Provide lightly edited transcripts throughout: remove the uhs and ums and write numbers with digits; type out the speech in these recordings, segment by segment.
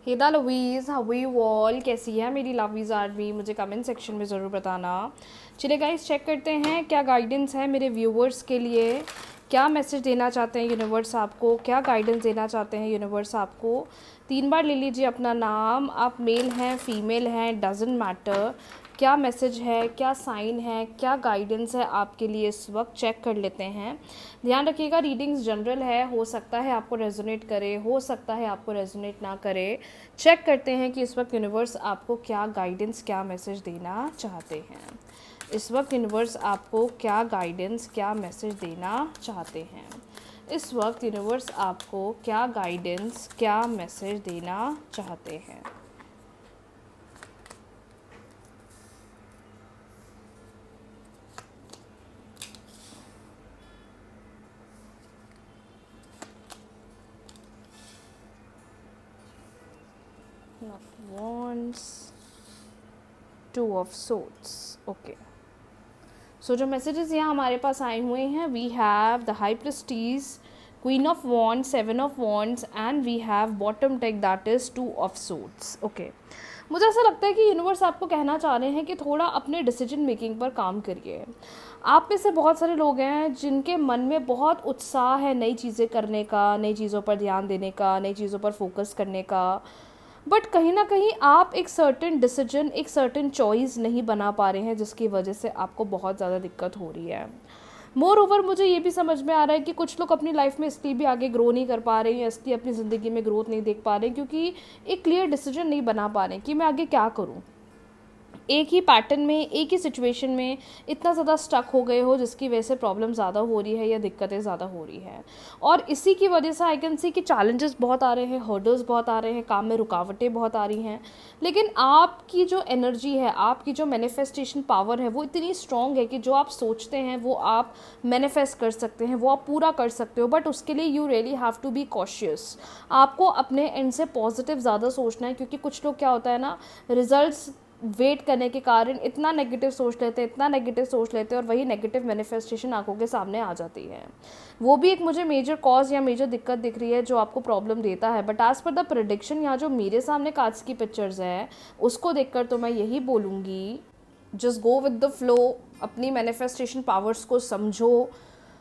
हेदा लवीज़, how you all, कैसी है मेरी लवीज़ आर्मी, मुझे कमेंट सेक्शन में ज़रूर बताना। चलिए गाइस, चेक करते हैं क्या गाइडेंस है मेरे व्यूवर्स के लिए, क्या मैसेज देना चाहते हैं यूनिवर्स आपको, क्या गाइडेंस देना चाहते हैं यूनिवर्स आपको। 3 बार ले लीजिए अपना नाम, आप मेल हैं फीमेल हैं डजेंट मैटर, क्या मैसेज है, क्या साइन है, क्या गाइडेंस है आपके लिए इस वक्त, चेक कर लेते हैं। ध्यान रखिएगा रीडिंग्स जनरल है, हो सकता है आपको रेजोनेट करे, हो सकता है आपको रेजोनेट ना करे। चेक करते हैं कि इस वक्त यूनिवर्स आपको क्या गाइडेंस, क्या मैसेज देना चाहते हैं। इस वक्त यूनिवर्स आपको क्या गाइडेंस, क्या मैसेज देना चाहते हैं। इस वक्त यूनिवर्स आपको क्या गाइडेंस, क्या मैसेज देना चाहते हैं। of Wands, Two of Swords, okay. So जो मैसेजेस यहाँ हमारे पास आए हुए हैं, we have the high priestess, queen of wands, 7 of wands and we have bottom take that is 2 of suits, okay. मुझे ऐसा लगता है कि यूनिवर्स आपको कहना चाह रहे हैं कि थोड़ा अपने डिसीजन मेकिंग पर काम करिए। आप में से बहुत सारे लोग हैं जिनके मन में बहुत उत्साह है नई चीज़ें करने का, नई चीज़ों पर ध्यान देने का, नई चीज़ों पर फोकस करने का, बट कहीं ना कहीं आप एक सर्टेन डिसीजन, एक सर्टेन चॉइस नहीं बना पा रहे हैं, जिसकी वजह से आपको बहुत ज़्यादा दिक्कत हो रही है। मोर ओवर मुझे ये भी समझ में आ रहा है कि कुछ लोग अपनी लाइफ में इसलिए भी आगे ग्रो नहीं कर पा रहे हैं, इसलिए अपनी ज़िंदगी में ग्रोथ नहीं देख पा रहे हैं, क्योंकि एक क्लियर डिसीजन नहीं बना पा रहे हैं कि मैं आगे क्या करूँ। एक ही पैटर्न में, एक ही सिचुएशन में इतना ज़्यादा स्टक हो गए हो, जिसकी वजह से प्रॉब्लम ज़्यादा हो रही है या दिक्कतें ज़्यादा हो रही है। और इसी की वजह से आई कैन सी कि चैलेंजेस बहुत आ रहे हैं, हर्डल्स बहुत आ रहे हैं, काम में रुकावटें बहुत आ रही हैं। लेकिन आपकी जो एनर्जी है, आपकी जो मैनिफेस्टेशन पावर है, वो इतनी स्ट्रॉन्ग है कि जो आप सोचते हैं वो आप मैनिफेस्ट कर सकते हैं, वो आप पूरा कर सकते हो। बट उसके लिए you really have to be cautious. आपको अपने एंड से पॉजिटिव ज़्यादा सोचना है, क्योंकि कुछ लोग क्या होता है ना, रिजल्ट्स वेट करने के कारण इतना नेगेटिव सोच लेते हैं, इतना नेगेटिव सोच लेते हैं, और वही नेगेटिव मैनिफेस्टेशन आंखों के सामने आ जाती है। वो भी एक मुझे मेजर कॉज या मेजर दिक्कत दिख रही है जो आपको प्रॉब्लम देता है। But as per the prediction, यहाँ जो मेरे सामने कार्ड्स की पिक्चर्स है, उसको देखकर तो मैं यही बोलूँगी, just go with the flow. अपनी मैनिफेस्टेशन पावर्स को समझो,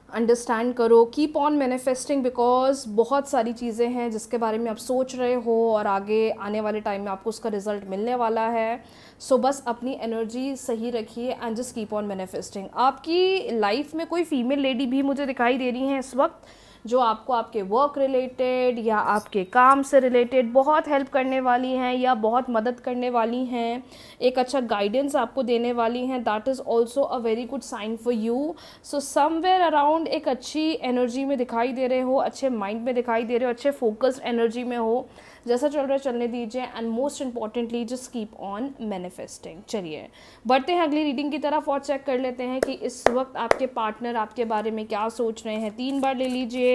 अंडरस्टैंड करो, कीप ऑन मैनिफेस्टिंग, बिकॉज बहुत सारी चीज़ें हैं जिसके बारे में आप सोच रहे हो और आगे आने वाले टाइम में आपको उसका रिजल्ट मिलने वाला है। सो बस अपनी एनर्जी सही रखिए and just keep on manifesting. आपकी लाइफ में कोई फीमेल लेडी भी मुझे दिखाई दे रही हैं इस वक्त, जो आपको आपके वर्क रिलेटेड या आपके काम से रिलेटेड बहुत हेल्प करने वाली हैं या बहुत मदद करने वाली हैं, एक अच्छा गाइडेंस आपको देने वाली हैं। That is also a very good sign for you. So somewhere around एक अच्छी एनर्जी में दिखाई दे रहे हो, अच्छे माइंड में दिखाई दे रहे हो, अच्छे फोकस्ड एनर्जी में हो। जैसा चल रहा है चलने दीजिए and most importantly just keep on manifesting. चलिए बढ़ते हैं अगली रीडिंग की तरफ और चेक कर लेते हैं कि इस वक्त आपके पार्टनर आपके बारे में क्या सोच रहे हैं। 3 बार ले लीजिए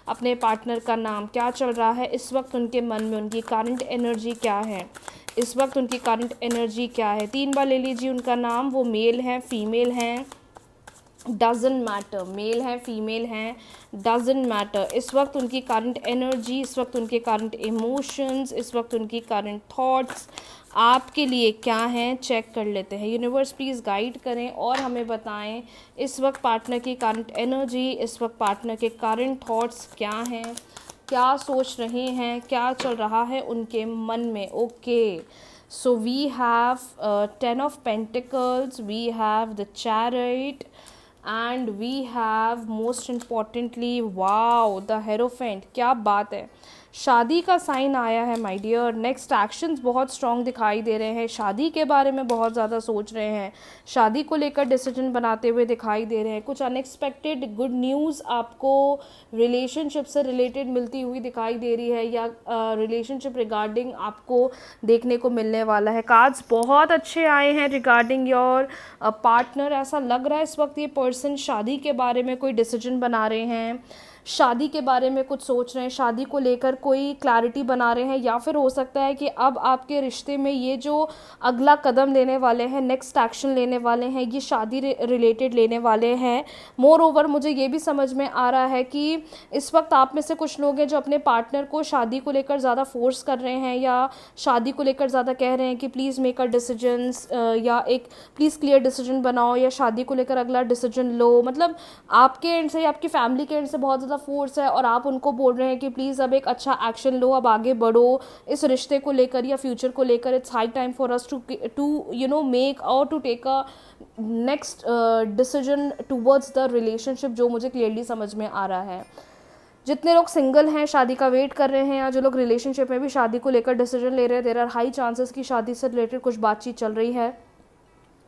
अपने पार्टनर का नाम, क्या चल रहा है इस वक्त उनके मन में, उनकी करंट एनर्जी क्या है, इस वक्त उनकी करंट एनर्जी क्या है। 3 बार ले लीजिए उनका नाम, वो मेल हैं फीमेल हैं, डजेंट मैटर, मेल हैं फीमेल हैं, डजेंट मैटर। इस वक्त उनकी करंट एनर्जी, इस वक्त उनके करंट इमोशंस, इस वक्त उनकी करंट थॉट्स आपके लिए क्या हैं, चेक कर लेते हैं। यूनिवर्स प्लीज़ गाइड करें और हमें बताएं इस वक्त पार्टनर की करंट एनर्जी, इस वक्त पार्टनर के करंट थॉट्स क्या हैं, क्या सोच रहे हैं, क्या चल रहा है उनके मन में। Okay, so we have 10 of pentacles, we have the chariot and we have most importantly wow the hierophant. क्या बात है, शादी का साइन आया है माय डियर। नेक्स्ट एक्शंस बहुत स्ट्रॉन्ग दिखाई दे रहे हैं, शादी के बारे में बहुत ज़्यादा सोच रहे हैं, शादी को लेकर डिसीजन बनाते हुए दिखाई दे रहे हैं। कुछ अनएक्सपेक्टेड गुड न्यूज़ आपको रिलेशनशिप से रिलेटेड मिलती हुई दिखाई दे रही है या रिलेशनशिप रिगार्डिंग आपको देखने को मिलने वाला है। कार्ड्स बहुत अच्छे आए हैं रिगार्डिंग योर पार्टनर। ऐसा लग रहा है इस वक्त ये पर्सन शादी के बारे में कोई डिसीजन बना रहे हैं, शादी के बारे में कुछ सोच रहे हैं, शादी को लेकर कोई क्लैरिटी बना रहे हैं, या फिर हो सकता है कि अब आपके रिश्ते में ये जो अगला कदम लेने वाले हैं, नेक्स्ट एक्शन लेने वाले हैं, ये शादी रिलेटेड लेने वाले हैं। मोर ओवर मुझे ये भी समझ में आ रहा है कि इस वक्त आप में से कुछ लोग हैं जो अपने पार्टनर को शादी को लेकर ज़्यादा फोर्स कर रहे हैं, या शादी को लेकर ज़्यादा कह रहे हैं कि प्लीज़ मेक अ डिसीजंस, या एक प्लीज़ क्लियर डिसीजन बनाओ, या शादी को लेकर अगला डिसीजन लो। मतलब आपके एंड से, आपकी फैमिली के एंड से बहुत ज़्यादा फोर्स है, और आप उनको बोल रहे हैं कि प्लीज़ अब एक अच्छा एक्शन लो, अब आगे बढ़ो इस रिश्ते को लेकर या फ्यूचर को लेकर। It's high time for us to you know make or to take a next decision towards the relationship, जो मुझे क्लियरली समझ में आ रहा है। जितने लोग सिंगल हैं, शादी का वेट कर रहे हैं, या जो लोग रिलेशनशिप में भी शादी को लेकर डिसीजन ले रहे हैं, देयर आर हाई चांसेस कि शादी से रिलेटेड कुछ बातचीत चल रही है।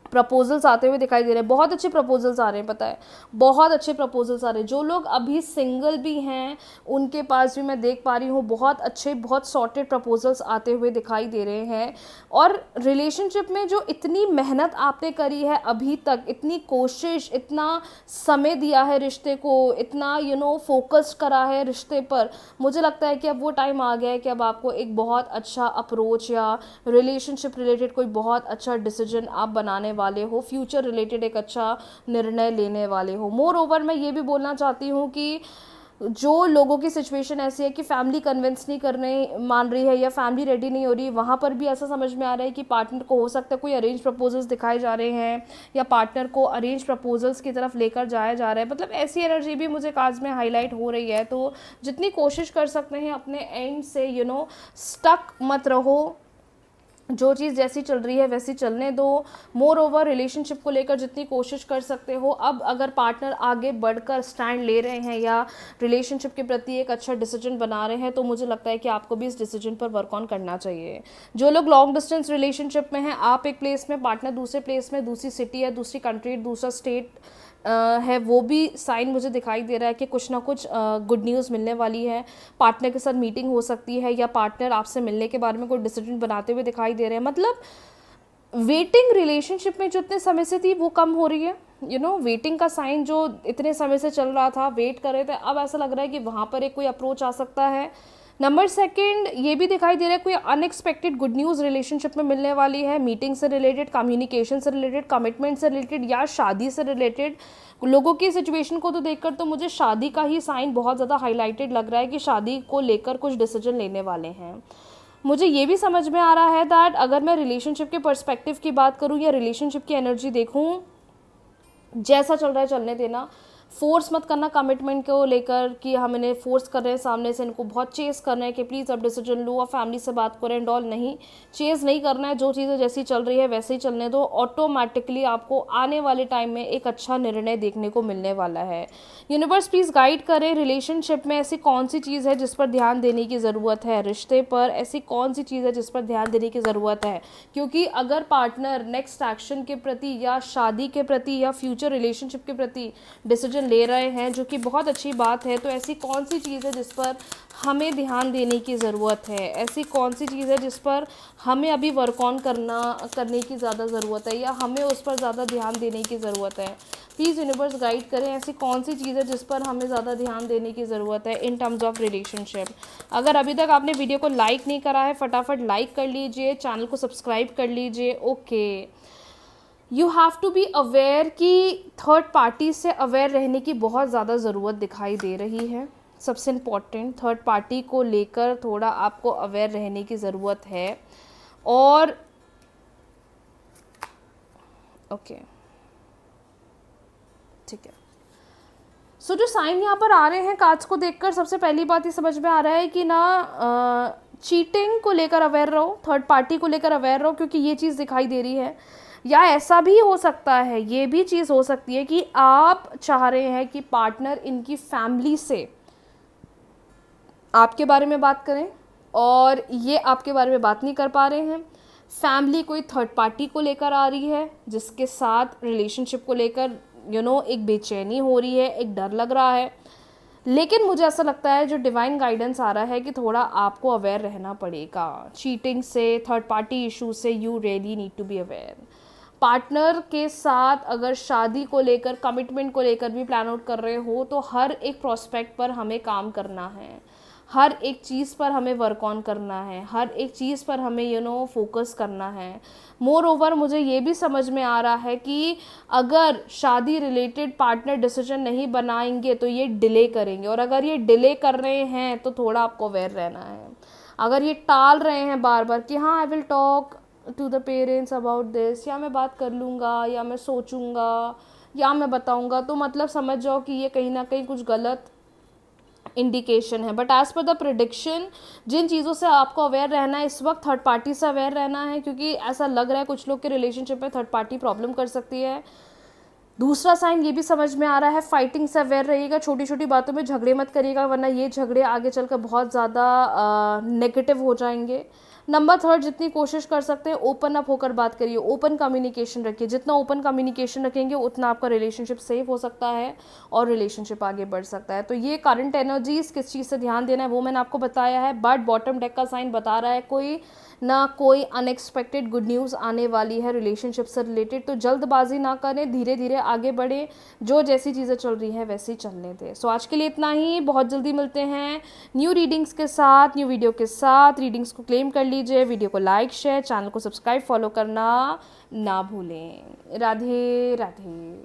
प्रपोजल्स आते हुए दिखाई दे रहे हैं, बहुत अच्छे प्रपोजल्स आ रहे हैं, पता है बहुत अच्छे प्रपोजल्स आ रहे हैं। जो लोग अभी सिंगल भी हैं उनके पास भी मैं देख पा रही हूँ बहुत अच्छे, बहुत सॉर्टेड प्रपोजल्स आते हुए दिखाई दे रहे हैं। और रिलेशनशिप में जो इतनी मेहनत आपने करी है अभी तक, इतनी कोशिश, इतना समय दिया है रिश्ते को, इतना फोकस करा है रिश्ते पर, मुझे लगता है कि अब वो टाइम आ गया है कि अब आपको एक बहुत अच्छा अप्रोच या रिलेशनशिप रिलेटेड कोई बहुत अच्छा डिसीजन आप बनाने वाले हो, फ्यूचर रिलेटेड एक अच्छा निर्णय लेने वाले हो। मोर ओवर मैं ये भी बोलना चाहती हूँ कि जो लोगों की सिचुएशन ऐसी है कि फैमिली कन्विंस नहीं करने मान रही है, या फैमिली रेडी नहीं हो रही, वहाँ पर भी ऐसा समझ में आ रहा है कि पार्टनर को हो सकता है कोई अरेंज प्रपोजल्स दिखाए जा रहे हैं, या पार्टनर को अरेंज प्रपोजल्स की तरफ लेकर जाया जा रहा है। मतलब ऐसी एनर्जी भी मुझे काज में हाईलाइट हो रही है। तो जितनी कोशिश कर सकते हैं अपने एंड से स्टक मत रहो, जो चीज़ जैसी चल रही है वैसी चलने दो। मोर ओवर रिलेशनशिप को लेकर जितनी कोशिश कर सकते हो, अब अगर पार्टनर आगे बढ़कर स्टैंड ले रहे हैं या रिलेशनशिप के प्रति एक अच्छा डिसीजन बना रहे हैं, तो मुझे लगता है कि आपको भी इस डिसीजन पर वर्क ऑन करना चाहिए। जो लोग लॉन्ग डिस्टेंस रिलेशनशिप में हैं, आप एक प्लेस में, पार्टनर दूसरे प्लेस में, दूसरी सिटी है, दूसरी कंट्री, दूसरा स्टेट है, वो भी साइन मुझे दिखाई दे रहा है कि कुछ ना कुछ गुड न्यूज़ मिलने वाली है। पार्टनर के साथ मीटिंग हो सकती है, या पार्टनर आपसे मिलने के बारे में कोई डिसीजन बनाते हुए दिखाई दे रहे हैं। मतलब वेटिंग रिलेशनशिप में जो इतने समय से थी वो कम हो रही है। वेटिंग का साइन जो इतने समय से चल रहा था, वेट कर रहे थे, अब ऐसा लग रहा है कि वहाँ पर एक कोई अप्रोच आ सकता है। नंबर सेकंड, ये भी दिखाई दे रहा है कोई अनएक्सपेक्टेड गुड न्यूज़ रिलेशनशिप में मिलने वाली है, मीटिंग से रिलेटेड, कम्युनिकेशन से रिलेटेड, कमिटमेंट से रिलेटेड, या शादी से रिलेटेड। लोगों की सिचुएशन को तो देखकर तो मुझे शादी का ही साइन बहुत ज़्यादा हाईलाइटेड लग रहा है कि शादी को लेकर कुछ डिसीजन लेने वाले हैं। मुझे ये भी समझ में आ रहा है दैट अगर मैं रिलेशनशिप के पर्सपेक्टिव की बात करूँ या रिलेशनशिप की एनर्जी देखूँ, जैसा चल रहा है चलने देना, फोर्स मत करना कमिटमेंट को लेकर कि हम इन्हें फोर्स कर रहे हैं, सामने से इनको बहुत चेस कर रहे हैं कि प्लीज़ अब डिसीजन लो, और फैमिली से बात करें एंड ऑल। नहीं, चेस नहीं करना है, जो चीज़ें जैसी चल रही है वैसे ही चलने दो। ऑटोमेटिकली आपको आने वाले टाइम में एक अच्छा निर्णय देखने को मिलने वाला है। यूनिवर्स प्लीज़ गाइड करें, रिलेशनशिप में ऐसी कौन सी चीज़ है जिस पर ध्यान देने की ज़रूरत है, रिश्ते पर ऐसी कौन सी चीज़ है जिस पर ध्यान देने की ज़रूरत है। क्योंकि अगर पार्टनर नेक्स्ट एक्शन के प्रति, या शादी के प्रति, या फ्यूचर रिलेशनशिप के प्रति डिसीजन ले रहे हैं, जो कि बहुत अच्छी बात है, तो ऐसी कौन सी चीज़ है जिस पर हमें ध्यान देने की ज़रूरत है, ऐसी कौन सी चीज़ है जिस पर हमें अभी वर्क ऑन करने की ज़्यादा ज़रूरत है, या हमें उस पर ज़्यादा ध्यान देने की ज़रूरत है। प्लीज़ यूनिवर्स गाइड करें, ऐसी कौन सी चीज़ है जिस पर हमें ज़्यादा ध्यान देने की ज़रूरत है इन टर्म्स ऑफ रिलेशनशिप। अगर अभी तक आपने वीडियो को लाइक नहीं करा है, फटाफट लाइक कर लीजिए, चैनल को सब्सक्राइब कर लीजिए। Okay, you have to be aware कि थर्ड पार्टी से अवेयर रहने की बहुत ज़्यादा ज़रूरत दिखाई दे रही है। सबसे इम्पॉर्टेंट, थर्ड पार्टी को लेकर थोड़ा आपको अवेयर रहने की ज़रूरत है। और ओके, ठीक है। सो जो साइन यहाँ पर आ रहे हैं कार्ड्स को देखकर, सबसे पहली बात ये समझ में आ रहा है कि ना चीटिंग को लेकर अवेयर रहो, थर्ड पार्टी को लेकर अवेयर रहो, क्योंकि ये चीज़ दिखाई दे रही है। या ऐसा भी हो सकता है, ये भी चीज़ हो सकती है कि आप चाह रहे हैं कि पार्टनर इनकी फैमिली से आपके बारे में बात करें, और ये आपके बारे में बात नहीं कर पा रहे हैं। फैमिली कोई थर्ड पार्टी को लेकर आ रही है, जिसके साथ रिलेशनशिप को लेकर एक बेचैनी हो रही है, एक डर लग रहा है। लेकिन मुझे ऐसा लगता है जो डिवाइन गाइडेंस आ रहा है कि थोड़ा आपको अवेयर रहना पड़ेगा चीटिंग से, थर्ड पार्टी इशू से। You really need to be aware. Partner के साथ अगर शादी को लेकर, कमिटमेंट को लेकर भी प्लान आउट कर रहे हो तो हर एक प्रोस्पेक्ट पर हमें काम करना है, हर एक चीज़ पर हमें वर्क ऑन करना है, हर एक चीज़ पर हमें फोकस करना है। मोर ओवर मुझे ये भी समझ में आ रहा है कि अगर शादी रिलेटेड पार्टनर डिसीजन नहीं बनाएंगे तो ये डिले करेंगे, और अगर ये डिले कर रहे हैं तो थोड़ा आपको अवेयर रहना है। अगर ये टाल रहे हैं बार बार कि हाँ I will talk to the parents about this, या मैं बात कर लूँगा, या मैं सोचूंगा, या मैं बताऊंगा, तो मतलब समझ जाओ कि ये कहीं ना कहीं कुछ गलत इंडिकेशन है। But as per the prediction, जिन चीज़ों से आपको अवेयर रहना है इस वक्त, थर्ड पार्टी से अवेयर रहना है, क्योंकि ऐसा लग रहा है कुछ लोग के रिलेशनशिप में थर्ड पार्टी प्रॉब्लम कर सकती है। दूसरा साइन ये भी समझ में आ रहा है, फाइटिंग से अवेयर रहिएगा, छोटी छोटी बातों में झगड़े मत करिएगा, वरना ये झगड़े आगे चलकर बहुत ज़्यादा नेगेटिव हो जाएंगे। नंबर थर्ड, जितनी कोशिश कर सकते हैं ओपन अप होकर बात करिए, ओपन कम्युनिकेशन रखिए। जितना ओपन कम्युनिकेशन रखेंगे उतना आपका रिलेशनशिप सेफ हो सकता है और रिलेशनशिप आगे बढ़ सकता है। तो ये करंट एनर्जीज, किस चीज़ से ध्यान देना है वो मैंने आपको बताया है। बट बॉटम डेक का साइन बता रहा है कोई ना कोई अनएक्सपेक्टेड गुड न्यूज़ आने वाली है रिलेशनशिप से रिलेटेड। तो जल्दबाजी ना करें, धीरे धीरे आगे बढ़े, जो जैसी चीज़ें चल रही हैं वैसे ही चलने दें। सो आज के लिए इतना ही, बहुत जल्दी मिलते हैं न्यू रीडिंग्स के साथ, न्यू वीडियो के साथ। रीडिंग्स को क्लेम कर लीजिए, वीडियो को लाइक शेयर, चैनल को सब्सक्राइब फॉलो करना ना भूलें। राधे राधे।